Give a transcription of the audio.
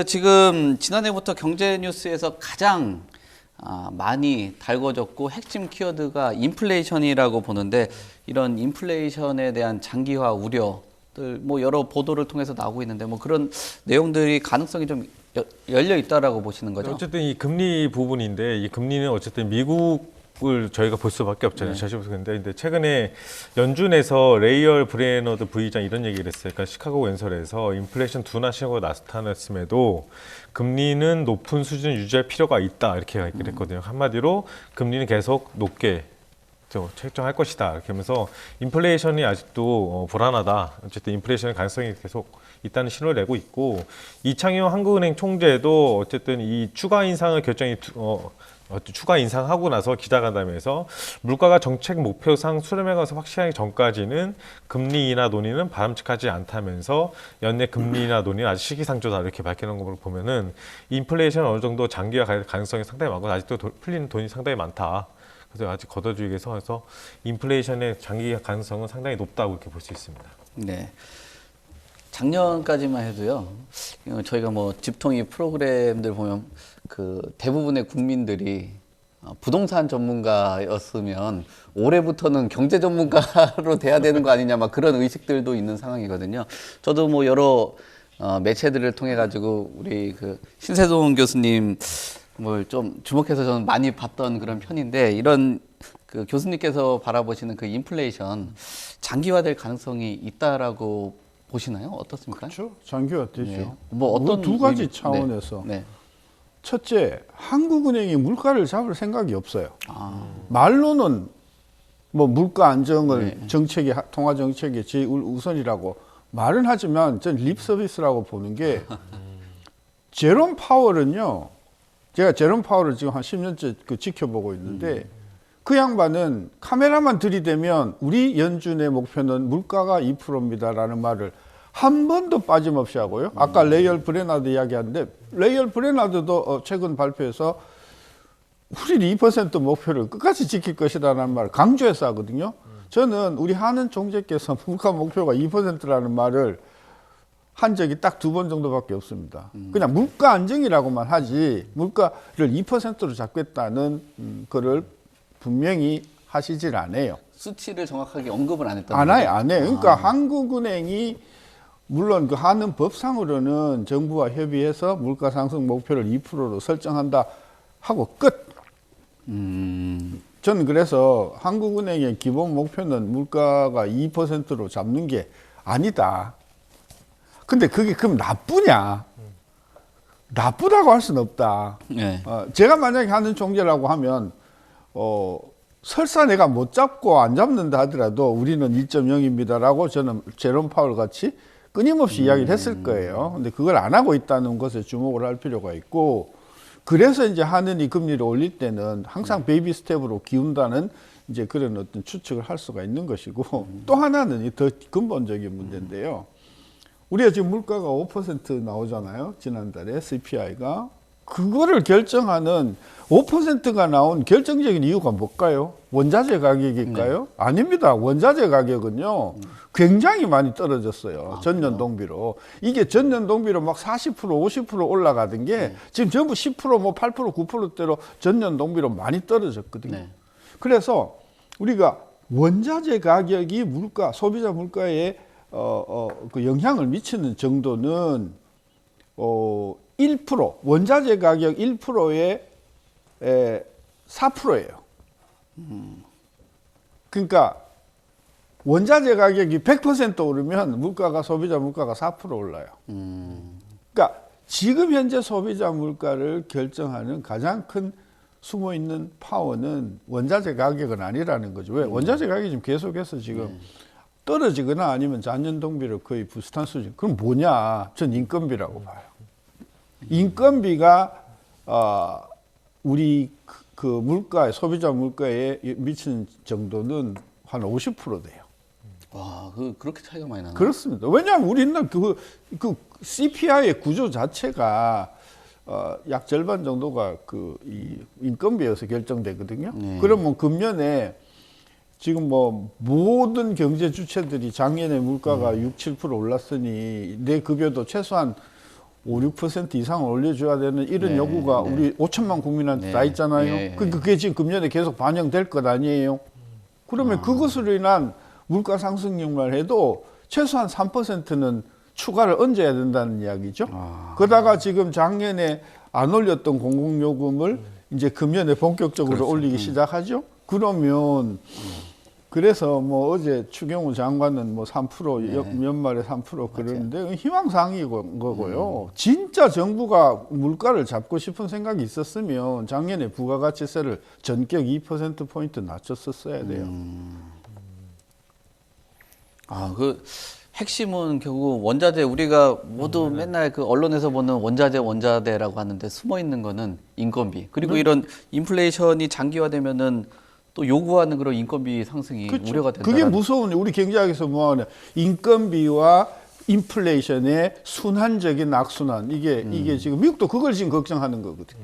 지금 지난해부터 경제 뉴스에서 가장 많이 달궈졌고 핵심 키워드가 인플레이션이라고 보는데, 이런 인플레이션에 대한 장기화 우려들 뭐 여러 보도를 통해서 나오고 있는데, 뭐 그런 내용들이 가능성이 좀 열려 있다라고 보시는 거죠? 어쨌든 이 금리 부분인데, 이 금리는 어쨌든 미국을 저희가 볼 수밖에 없잖아요. 근데 최근에 연준에서 레이얼 브레너드 부의장 이런 얘기를 했어요. 그러니까 시카고 연설에서 인플레이션 둔화 신호가 나타났음에도 금리는 높은 수준을 유지할 필요가 있다, 이렇게 얘기를 했거든요. 한마디로 금리는 계속 높게 책정할 것이다, 이렇게 하면서 인플레이션이 아직도 불안하다, 어쨌든 인플레이션의 가능성이 계속 있다는 신호를 내고 있고, 이창용 한국은행 총재도 어쨌든 이 추가 인상을 추가 인상하고 나서 기자간담회에서 물가가 정책 목표상 수렴해 가서 확실하기 전까지는 금리 인하 논의는 바람직하지 않다면서 연내 금리 인하 논의는 아직 시기상조다, 이렇게 밝히는 걸 보면은 인플레이션 어느 정도 장기화 가능성이 상당히 많고 아직도 풀리는 돈이 상당히 많다. 그래서 아직 걷어주기에서 해서 인플레이션의 장기화 가능성은 상당히 높다고 이렇게 볼 수 있습니다. 네. 작년까지만 해도요, 저희가 뭐 집통위 프로그램들 보면 그 대부분의 국민들이 부동산 전문가였으면 올해부터는 경제 전문가로 돼야 되는 거 아니냐, 막 그런 의식들도 있는 상황이거든요. 저도 뭐 여러 매체들을 통해 가지고 우리 그 신세동 교수님 뭘 좀 주목해서 저는 많이 봤던 그런 편인데, 이런 그 교수님께서 바라보시는 그 인플레이션 장기화될 가능성이 있다라고 보시나요? 어떻습니까? 그렇죠. 장기화되죠. 네. 뭐 어떤 두 가지 의미... 차원에서. 네. 네. 첫째, 한국은행이 물가를 잡을 생각이 없어요. 말로는 뭐 물가 안정을 정책이, 통화 정책의 제일 우선이라고 말은 하지만 전 립 서비스라고 보는 게, 제롬 파월은요, 제가 제롬 파월을 지금 한 10년째 지켜보고 있는데, 그 양반은 카메라만 들이대면 우리 연준의 목표는 물가가 2%입니다라는 말을 한 번도 빠짐없이 하고요. 아까 레이얼 브레나드 이야기하는데, 레이얼 브레나드도 최근 발표에서 우리는 2% 목표를 끝까지 지킬 것이라는 말을 강조해서 하거든요. 저는 우리 하는 총재께서 물가 목표가 2%라는 말을 한 적이 딱 2번 정도밖에 없습니다. 그냥 물가 안정이라고만 하지 물가를 2%로 잡겠다는 거를 분명히 하시질 않아요. 수치를 정확하게 언급을 안 했다는 안 해요, 거죠? 안 해요. 그러니까 한국은행이 물론 그 하는 법상으로는 정부와 협의해서 물가 상승 목표를 2%로 설정한다 하고 끝. 저는 그래서 한국은행의 기본 목표는 물가가 2%로 잡는 게 아니다. 근데 그게 그럼 나쁘냐? 나쁘다고 할 수는 없다. 네. 제가 만약에 하는 총재라고 하면 설사 내가 못 잡고 안 잡는다 하더라도 우리는 1.0입니다라고 저는 제롬 파월 같이 끊임없이 이야기를 했을 거예요. 근데 그걸 안 하고 있다는 것에 주목을 할 필요가 있고, 그래서 이제 하느니 금리를 올릴 때는 항상 베이비 스텝으로 기운다는 이제 그런 어떤 추측을 할 수가 있는 것이고, 또 하나는 더 근본적인 문제인데요. 우리가 지금 물가가 5% 나오잖아요. 지난달에 CPI가. 그거를 결정하는 5%가 나온 결정적인 이유가 뭘까요? 원자재 가격일까요? 아닙니다. 원자재 가격은요, 굉장히 많이 떨어졌어요. 전년 동비로. 이게 전년 동비로 막 40%, 50% 올라가던 게 지금 전부 10%, 뭐 8%, 9%대로 전년 동비로 많이 떨어졌거든요. 그래서 우리가 원자재 가격이 물가, 소비자 물가에 그 영향을 미치는 정도는 1%, 원자재 가격 1%에 4%예요. 그러니까 원자재 가격이 100% 오르면 물가가, 소비자 물가가 4% 올라요. 그러니까 지금 현재 소비자 물가를 결정하는 가장 큰 숨어 있는 파워는 원자재 가격은 아니라는 거죠. 왜? 원자재 가격이 지금 계속해서 지금 떨어지거나 아니면 전년 동비로 거의 비슷한 수준. 그럼 뭐냐? 전 인건비라고 봐요. 인건비가 우리 그 물가에, 소비자 물가에 미치는 정도는 한 50% 돼요. 와, 그렇게 차이가 많이 나나요? 그렇습니다. 왜냐하면 우리는 그 CPI의 구조 자체가 약 절반 정도가 이 인건비에서 결정되거든요. 그러면 금년에 지금 뭐 모든 경제 주체들이 작년에 물가가 6, 7% 올랐으니 내 급여도 최소한 5~6% 이상을 올려줘야 되는 이런 네, 요구가 네. 우리 5천만 국민한테 네. 다 있잖아요. 예, 예. 그게 지금 금년에 계속 반영될 것 아니에요. 그러면 그것으로 인한 물가 상승률만 해도 최소한 3%는 추가를 얹어야 된다는 이야기죠. 그러다가 지금 작년에 안 올렸던 공공요금을 이제 금년에 본격적으로 그렇죠. 올리기 시작하죠. 그러면 그래서 뭐 어제 추경호 장관은 뭐 3% 연말에 3% 그러는데 희망사항인 거고요. 진짜 정부가 물가를 잡고 싶은 생각이 있었으면 작년에 부가가치세를 전격 2%포인트 낮췄었어야 돼요. 그 핵심은 결국 원자재 우리가 모두 맨날 그 언론에서 보는 원자재라고 하는데 숨어 있는 거는 인건비. 그리고 이런 인플레이션이 장기화되면은 또 요구하는 그런 인건비 상승이 그렇죠. 우려가 된다. 그게 무서운 우리 경제학에서 뭐하냐 인건비와 인플레이션의 순환적인 악순환 이게 지금 미국도 그걸 지금 걱정하는 거거든요.